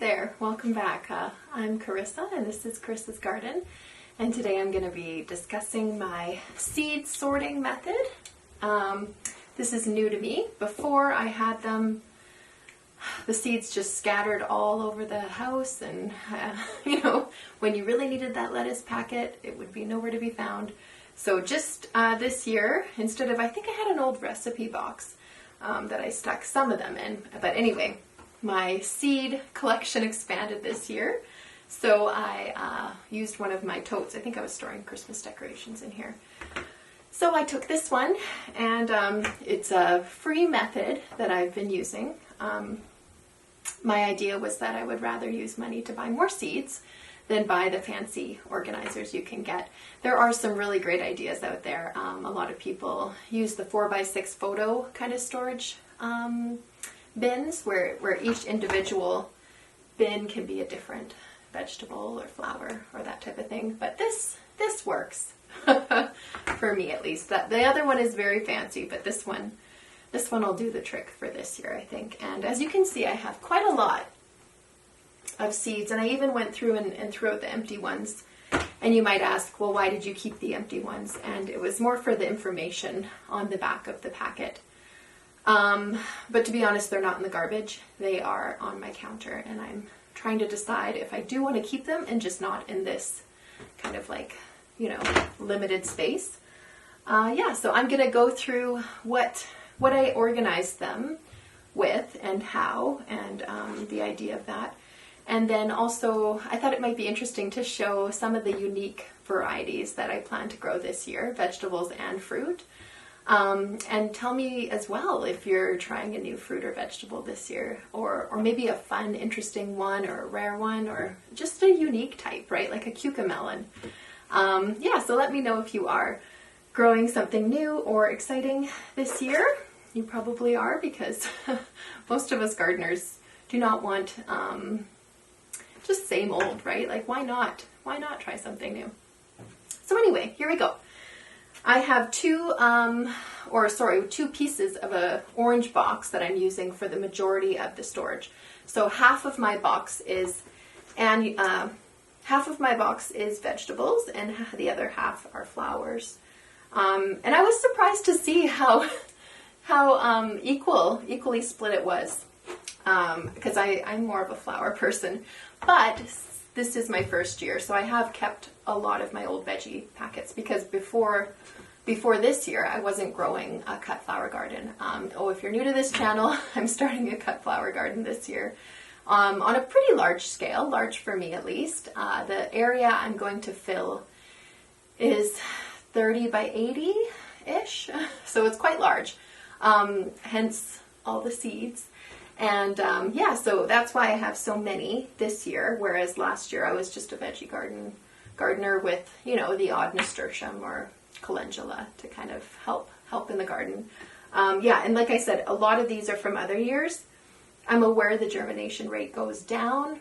there, welcome back. I'm Carissa and this is Carissa's Garden, and today I'm going to be discussing my seed sorting method. This is new to me. Before I had them, the seeds just scattered all over the house, and when you really needed that lettuce packet, it would be nowhere to be found. So just this year, instead of, I think I had an old recipe box that I stuck some of them in, but anyway, my seed collection expanded this year, so I used one of my totes. I think I was storing Christmas decorations in here. So I took this one, and it's a free method that I've been using. My idea was that I would rather use money to buy more seeds than buy the fancy organizers you can get. There are some really great ideas out there. A lot of people use the 4x6 photo kind of storage bins where each individual bin can be a different vegetable or flower or that type of thing. But this works for me, at least. The other one is very fancy, but this one will do the trick for this year, I think. And as you can see, I have quite a lot of seeds, and I even went through and threw out the empty ones. And you might ask, well, why did you keep the empty ones? And it was more for the information on the back of the packet. But to be honest, they're not in the garbage. They are on my counter, and I'm trying to decide if I do want to keep them and just not in this kind of like, limited space. So I'm going to go through what I organized them with and how, and the idea of that. And then also, I thought it might be interesting to show some of the unique varieties that I plan to grow this year, vegetables and fruit. And tell me as well if you're trying a new fruit or vegetable this year, or maybe a fun, interesting one, or a rare one, or just a unique type, right? Like a cucamelon. So let me know if you are growing something new or exciting this year. You probably are, because most of us gardeners do not want just same old, right? Like, why not? Why not try something new? So anyway, here we go. I have two pieces of a orange box that I'm using for the majority of the storage. So half of my box is vegetables, and the other half are flowers. And I was surprised to see how equally split it was, because I'm more of a flower person. But this is my first year, so I have kept a lot of my old veggie packets, because before this year I wasn't growing a cut flower garden. If you're new to this channel, I'm starting a cut flower garden this year on a pretty large scale, large for me at least. The area I'm going to fill is 30 by 80-ish, so it's quite large, hence all the seeds. And so that's why I have so many this year, whereas last year I was just a veggie gardener with, the odd nasturtium or calendula to kind of help in the garden. And like I said, a lot of these are from other years. I'm aware the germination rate goes down,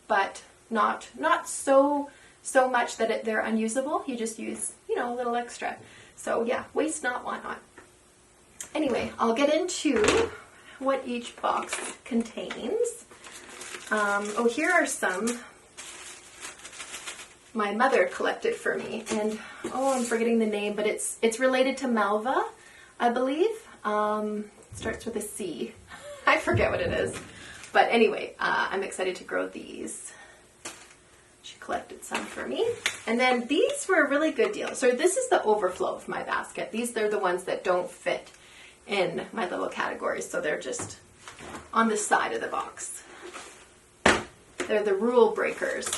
but not so much that they're unusable. You just use, a little extra. So yeah, waste not, want not. Anyway, I'll get into what each box contains. Here are some my mother collected for me, and I'm forgetting the name, but it's related to Malva, I believe. Starts with a C. I forget what it is, but anyway, I'm excited to grow these. She collected some for me, and then these were a really good deal. So this is the overflow of my basket. These are the ones that don't fit in my little categories, so they're just on the side of the box. They're the rule breakers.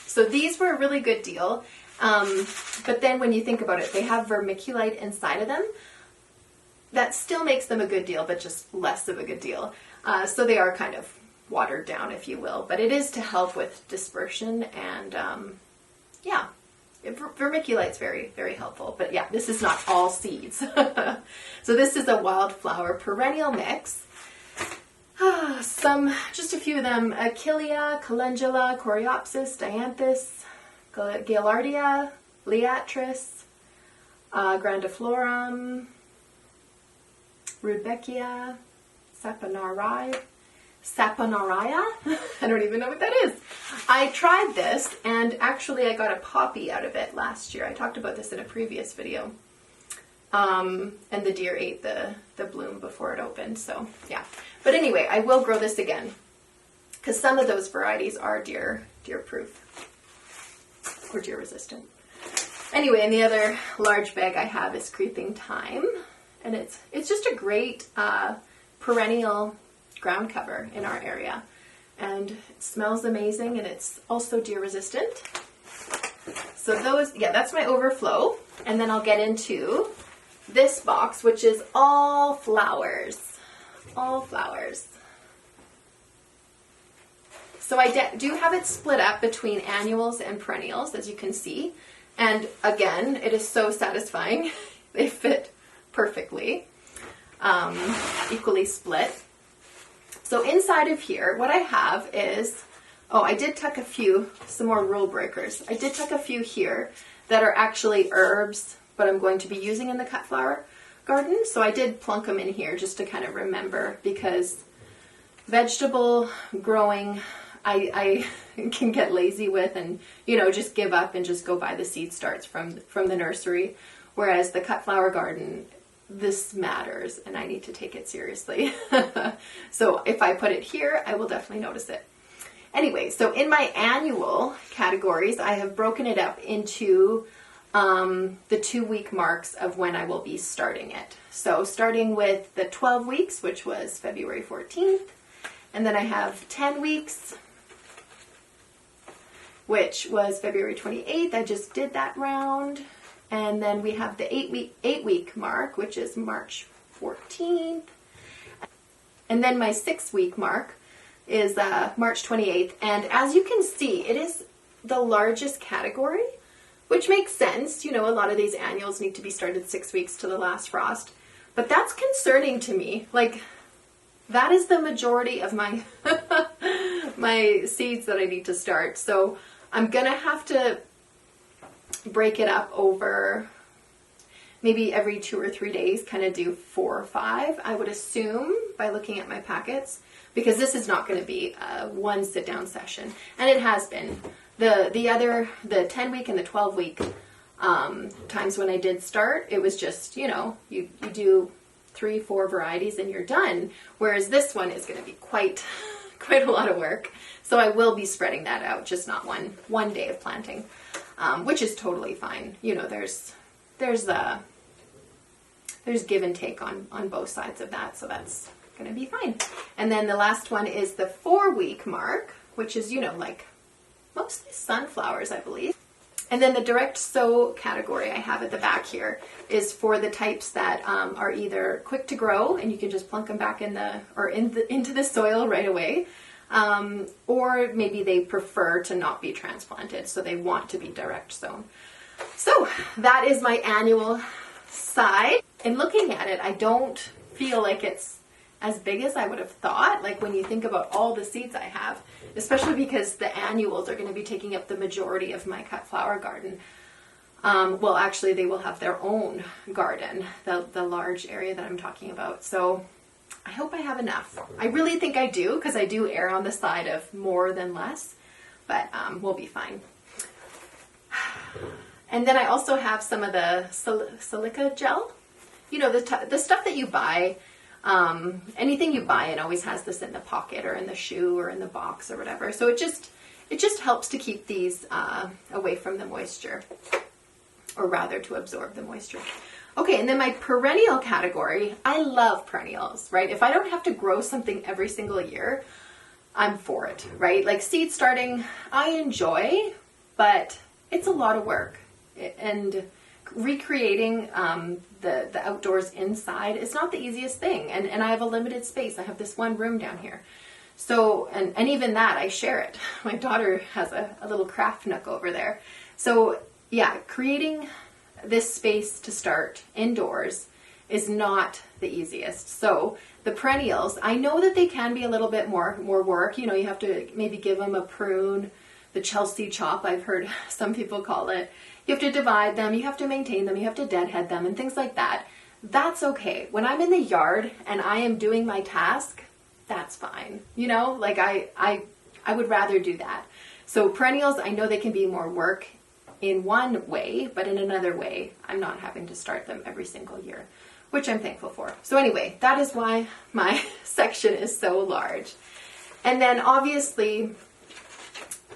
So these were a really good deal, but then when you think about it, they have vermiculite inside of them. That still makes them a good deal, but just less of a good deal. So they are kind of watered down, if you will, but it is to help with dispersion, and vermiculite's very, very helpful. But yeah, this is not all seeds. So this is a Wildflower Perennial mix. Just a few of them: Achillea, Calendula, Coreopsis, Dianthus, Gaillardia, Liatris, Grandiflorum, Rudbeckia, Sapinarii, saponaria. I don't even know what that is. I tried this, and actually I got a poppy out of it last year. I talked about this in a previous video. And the deer ate the bloom before it opened, so yeah. But anyway, I will grow this again, because some of those varieties are deer proof or deer resistant. Anyway, and the other large bag I have is Creeping Thyme, and it's just a great perennial ground cover in our area, and it smells amazing, and it's also deer resistant. So those, yeah, that's my overflow. And then I'll get into this box, which is all flowers. All flowers. So I do have it split up between annuals and perennials, as you can see. And again, it is so satisfying. They fit perfectly, equally split. So inside of here, what I have is, I did tuck some more rule breakers. I did tuck a few here that are actually herbs, but I'm going to be using in the cut flower garden. So I did plunk them in here just to kind of remember, because vegetable growing, I can get lazy with, and just give up and just go buy the seed starts from the nursery. Whereas the cut flower garden, this matters, and I need to take it seriously. So if I put it here, I will definitely notice it. Anyway, so in my annual categories, I have broken it up into the 2-week marks of when I will be starting it. So starting with the 12 weeks, which was February 14th, and then I have 10 weeks, which was February 28th. I just did that round. And then we have the 8-week mark, which is March 14th. And then my 6-week mark is March 28th. And as you can see, it is the largest category, which makes sense. A lot of these annuals need to be started 6 weeks to the last frost. But that's concerning to me. Like, that is the majority of my my seeds that I need to start. So I'm going to have to break it up over maybe every 2 or 3 days, kind of do 4 or 5, I would assume, by looking at my packets, because this is not going to be one sit-down session. And it has been. The 10-week and the 12-week times when I did start, it was just, you do 3-4 varieties and you're done. Whereas this one is going to be quite a lot of work. So I will be spreading that out, just not one day of planting, which is totally fine. There's give and take on both sides of that, so that's going to be fine. And then the last one is the 4-week mark, which is, like mostly sunflowers, I believe. And then the direct sow category I have at the back here is for the types that are either quick to grow and you can just plunk them back into the soil right away, or maybe they prefer to not be transplanted, so they want to be direct sown. So that is my annual side. And looking at it, I don't feel like it's as big as I would have thought, like when you think about all the seeds I have, especially because the annuals are going to be taking up the majority of my cut flower garden. Well, actually, they will have their own garden, the large area that I'm talking about. So I hope I have enough. I really think I do, because I do err on the side of more than less, but we'll be fine. And then I also have some of the silica gel. The stuff that you buy. Anything you buy, it always has this in the pocket or in the shoe or in the box or whatever. So it just helps to keep these away from the moisture, or rather to absorb the moisture. Okay, and then my perennial category, I love perennials, right? If I don't have to grow something every single year, I'm for it, right? Like seed starting, I enjoy, but it's a lot of work. And recreating the outdoors inside is not the easiest thing. And I have a limited space. I have this one room down here. So, and even that, I share it. My daughter has a little craft nook over there. So yeah, creating this space to start indoors is not the easiest. So the perennials, I know that they can be a little bit more work. You have to maybe give them a prune, the Chelsea chop, I've heard some people call it. You have to divide them, you have to maintain them, you have to deadhead them and things like that. That's okay. When I'm in the yard and I am doing my task, that's fine. You know, like I would rather do that. So perennials, I know they can be more work in one way, but in another way, I'm not having to start them every single year, which I'm thankful for. So anyway, that is why my section is so large. And then obviously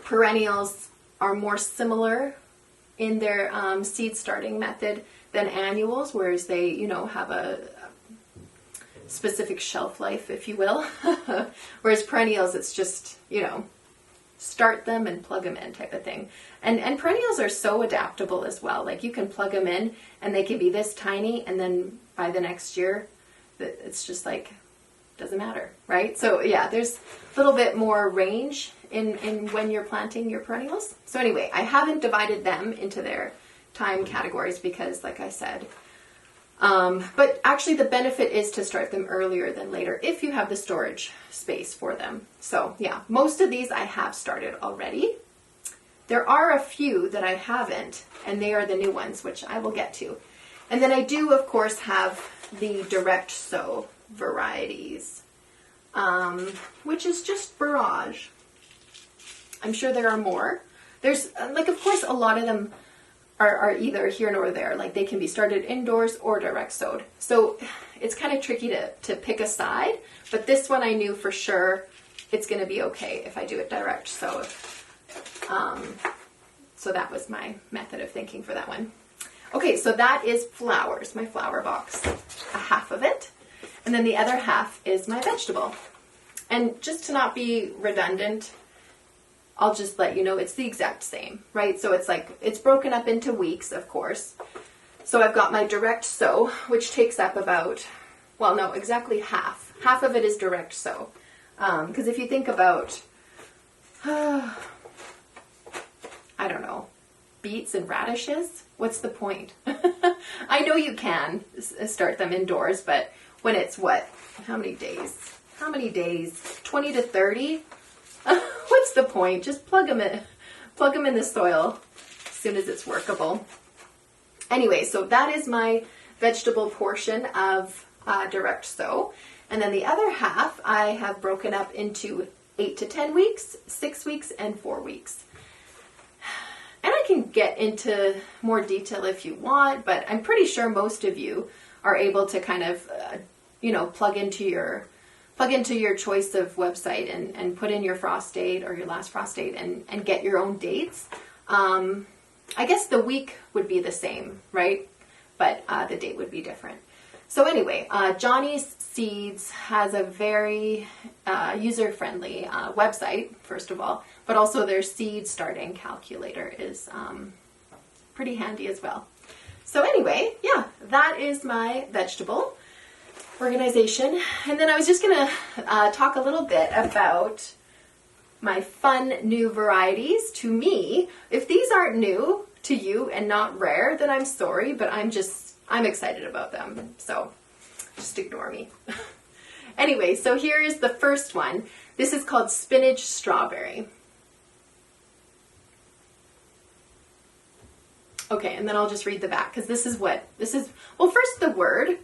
perennials are more similar in their seed starting method than annuals, whereas they, you know, have a specific shelf life, if you will. Whereas perennials, it's just, you know, start them and plug them in type of thing. And perennials are so adaptable as well. Like you can plug them in and they can be this tiny, and then by the next year, it's just like, doesn't matter, right? So yeah, there's a little bit more range in when you're planting your perennials. So anyway, I haven't divided them into their time categories because, like I said, but actually the benefit is to start them earlier than later if you have the storage space for them. So yeah, most of these I have started already. There are a few that I haven't, and they are the new ones, which I will get to. And then I do, of course, have the direct sow varieties, which is just barrage. I'm sure there are more. There's, like, of course, a lot of them are either here nor there. Like, they can be started indoors or direct sowed. So it's kind of tricky to pick a side, but this one I knew for sure it's going to be okay if I do it direct sowed. So that was my method of thinking for that one. Okay, so that is flowers, my flower box, a half of it. And then the other half is my vegetable. And just to not be redundant, I'll just let you know it's the exact same, right? So it's like, it's broken up into weeks, of course. So I've got my direct sow, which takes up about, well, no, exactly half. Half of it is direct sow. Because if you think about, I don't know, beets and radishes, what's the point? I know you can start them indoors, but when it's what? How many days? 20 to 30? What's the point? Just plug them in the soil as soon as it's workable. Anyway, so that is my vegetable portion of direct sow. And then the other half I have broken up into 8 to 10 weeks, 6 weeks, and 4 weeks. And I can get into more detail if you want, but I'm pretty sure most of you are able to kind of, plug into your choice of website and put in your frost date or your last frost date and get your own dates. I guess the week would be the same, right? But the date would be different. So anyway, Johnny's Seeds has a very user-friendly website, first of all, but also their seed starting calculator is pretty handy as well. So anyway, yeah, that is my vegetable organization. And then I was just going to talk a little bit about my fun new varieties. To me, if these aren't new to you and not rare, then I'm sorry, but I'm excited about them. So just ignore me. Anyway, so here is the first one. This is called Spinach Strawberry. Okay, and then I'll just read the back because well, first the word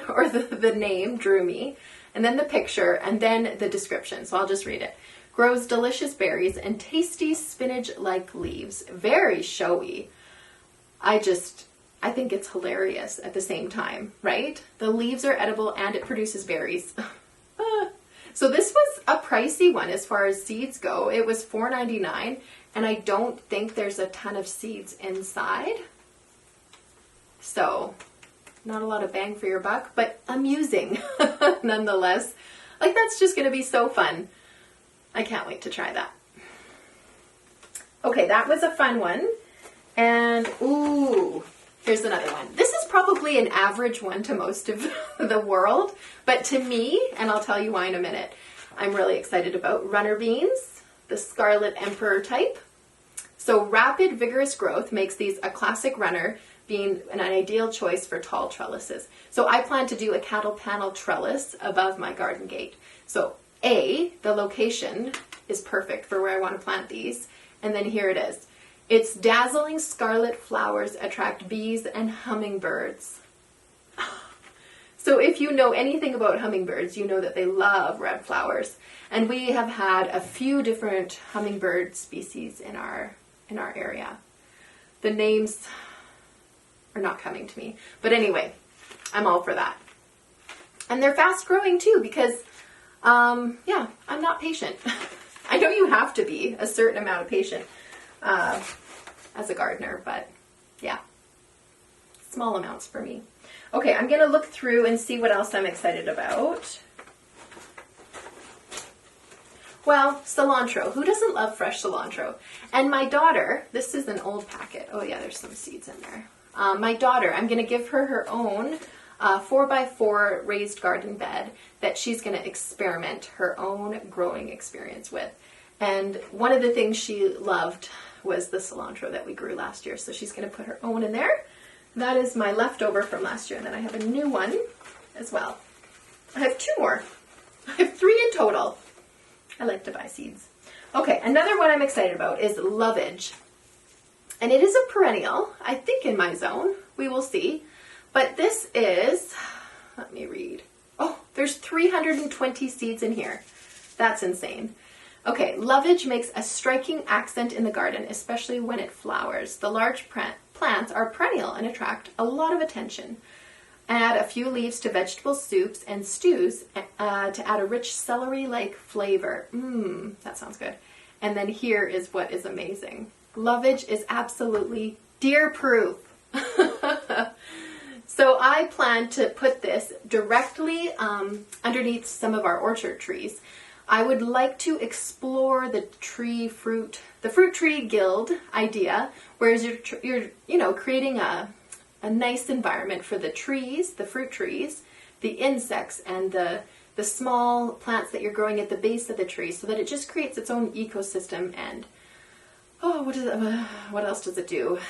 or the name drew me, and then the picture, and then the description. So I'll just read it. Grows delicious berries and tasty spinach-like leaves. Very showy. I think it's hilarious at the same time, right? The leaves are edible and it produces berries. So this was a pricey one as far as seeds go. It was $4.99, and I don't think there's a ton of seeds inside. So not a lot of bang for your buck, but amusing nonetheless. Like, that's just going to be so fun. I can't wait to try that. Okay, that was a fun one. And, ooh, here's another one. This is probably an average one to most of the world, but to me, and I'll tell you why in a minute, I'm really excited about runner beans, the Scarlet Emperor type. So rapid, vigorous growth makes these a classic runner, being an ideal choice for tall trellises. So I plan to do a cattle panel trellis above my garden gate. So the location is perfect for where I want to plant these. And then here it is. Its dazzling scarlet flowers attract bees and hummingbirds. So if you know anything about hummingbirds, you know that they love red flowers. And we have had a few different hummingbird species in our area. The names are not coming to me. But anyway, I'm all for that. And they're fast growing too because, yeah, I'm not patient. I know you have to be a certain amount of patient as a gardener, but yeah, small amounts for me. Okay, I'm going to look through and see what else I'm excited about. Well, cilantro. Who doesn't love fresh cilantro? And my daughter, this is an old packet. Oh yeah, there's some seeds in there. My daughter, I'm going to give her her own 4x4 raised garden bed that she's going to experiment her own growing experience with. And one of the things she loved was the cilantro that we grew last year. So she's going to put her own in there. That is my leftover from last year. And then I have a new one as well. I have 2 more. I have 3 in total. I like to buy seeds. Okay, another one I'm excited about is Lovage. And it is a perennial, I think in my zone. We will see. But this is, let me read. Oh, there's 320 seeds in here. That's insane. Okay, Lovage makes a striking accent in the garden, especially when it flowers. The large plants are perennial and attract a lot of attention. Add a few leaves to vegetable soups and stews to add a rich celery-like flavor. That sounds good. And then here is what is amazing. Lovage is absolutely deer-proof. So I plan to put this directly underneath some of our orchard trees. I would like to explore the fruit tree guild idea, whereas you're creating a nice environment for the trees, the fruit trees, the insects, and the small plants that you're growing at the base of the tree, so that it just creates its own ecosystem. And what else does it do?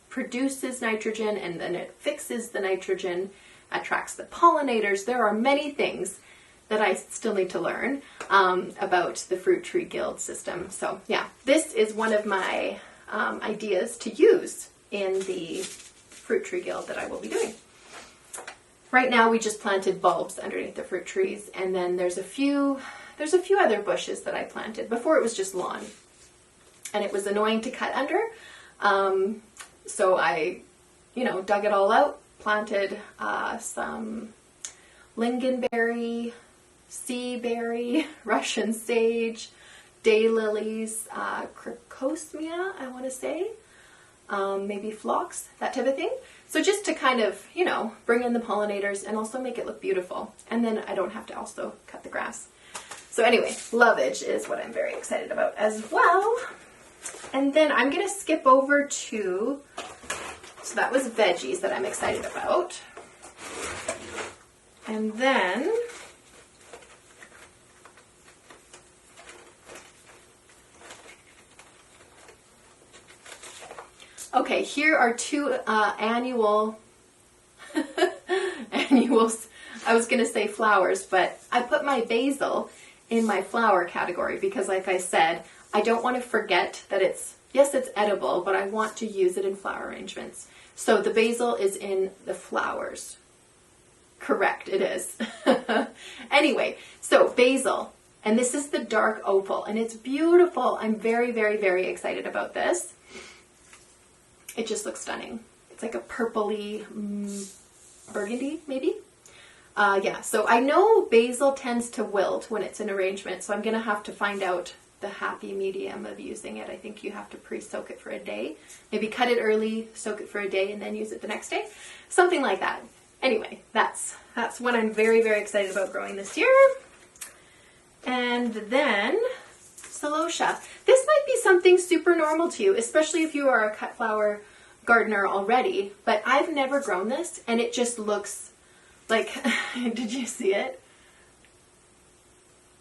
Produces nitrogen, and then it fixes the nitrogen, attracts the pollinators. There are many things that I still need to learn about the fruit tree guild system. So yeah, this is one of my ideas to use in the fruit tree guild that I will be doing. Right now we just planted bulbs underneath the fruit trees, and then there's a few other bushes that I planted. Before it was just lawn, and it was annoying to cut under. So I, dug it all out, planted some lingonberry, sea berry, Russian sage, daylilies, crocosmia, I want to say, maybe phlox, that type of thing. So just to kind of, bring in the pollinators and also make it look beautiful. And then I don't have to also cut the grass. So anyway, Lovage is what I'm very excited about as well. And then I'm going to skip over to, so that was veggies that I'm excited about. And then okay, here are 2 annuals. I was going to say flowers, but I put my basil in my flower category because, like I said, I don't want to forget that it's edible, but I want to use it in flower arrangements. So the basil is in the flowers. Correct, it is. Anyway, so basil, and this is the dark opal, and it's beautiful. I'm very, very, very excited about this. It just looks stunning. It's like a purpley burgundy, maybe? Yeah, so I know basil tends to wilt when it's in arrangement, so I'm going to have to find out the happy medium of using it. I think you have to pre-soak it for a day. Maybe cut it early, soak it for a day, and then use it the next day. Something like that. Anyway, that's what I'm very, very excited about growing this year. And then Celosia. This might be something super normal to you, especially if you are a cut flower gardener already, but I've never grown this, and it just looks like, did you see it?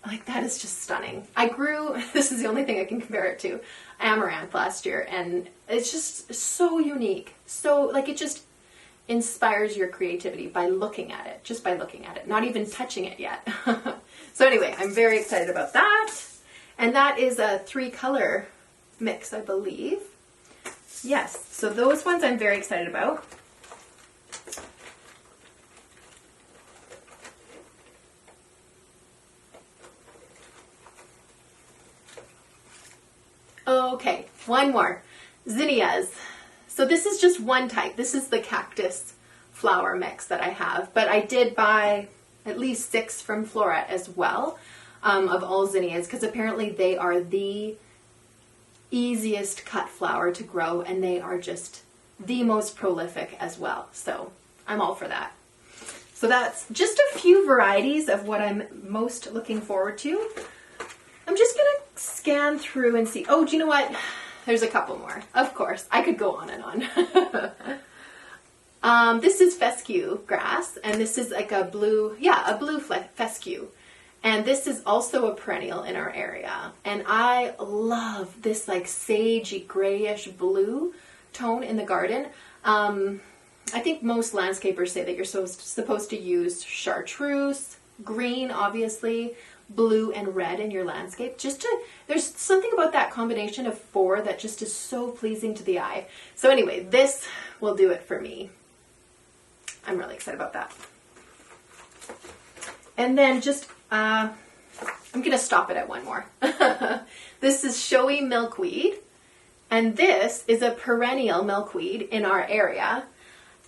Like, that is just stunning. I grew, this is the only thing I can compare it to, amaranth last year, and it's just so unique. So, like, it just inspires your creativity by looking at it, just by looking at it, not even touching it yet. So anyway, I'm very excited about that. And that is a 3-color mix, I believe. Yes, so those ones I'm very excited about. Okay, one more. Zinnias. So this is just one type. This is the cactus flower mix that I have, but I did buy at least 6 from Floret as well, of all zinnias, because apparently they are the easiest cut flower to grow, and they are just the most prolific as well. So I'm all for that. So that's just a few varieties of what I'm most looking forward to. I'm just gonna scan through and see. Oh, do you know what? There's a couple more. Of course, I could go on and on. This is Fescue Grass, and this is like a blue, a blue fescue. And this is also a perennial in our area. And I love this like sagey grayish blue tone in the garden. I think most landscapers say that you're supposed to use chartreuse, green, obviously, blue and red in your landscape. There's something about that combination of 4 that just is so pleasing to the eye. So anyway, this will do it for me. I'm really excited about that. And then just, I'm going to stop it at one more. This is Showy Milkweed. And this is a perennial milkweed in our area.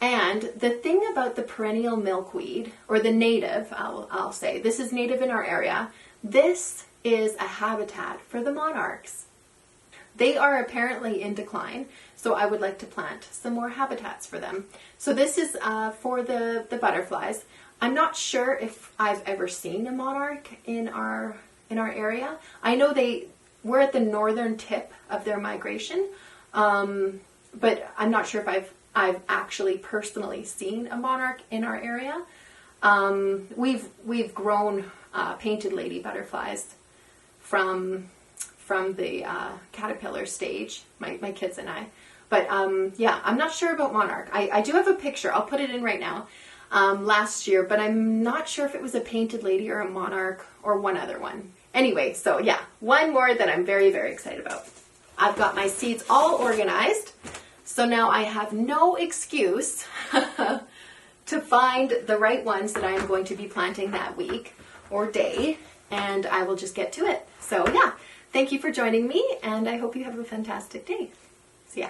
And the thing about the perennial milkweed, or the native, I'll say, this is native in our area, this is a habitat for the monarchs. They are apparently in decline, so I would like to plant some more habitats for them. So this is for the butterflies. I'm not sure if I've ever seen a monarch in our area. I know we're at the northern tip of their migration, but I'm not sure if I've actually personally seen a monarch in our area. We've grown painted lady butterflies from the caterpillar stage, my kids and I. But yeah, I'm not sure about monarch. I do have a picture. I'll put it in right now. Last year, but I'm not sure if it was a painted lady or a monarch or one other one. Anyway, so yeah, one more that I'm very, very excited about. I've got my seeds all organized. So now I have no excuse to find the right ones that I am going to be planting that week or day, and I will just get to it. So yeah, thank you for joining me, and I hope you have a fantastic day. See ya.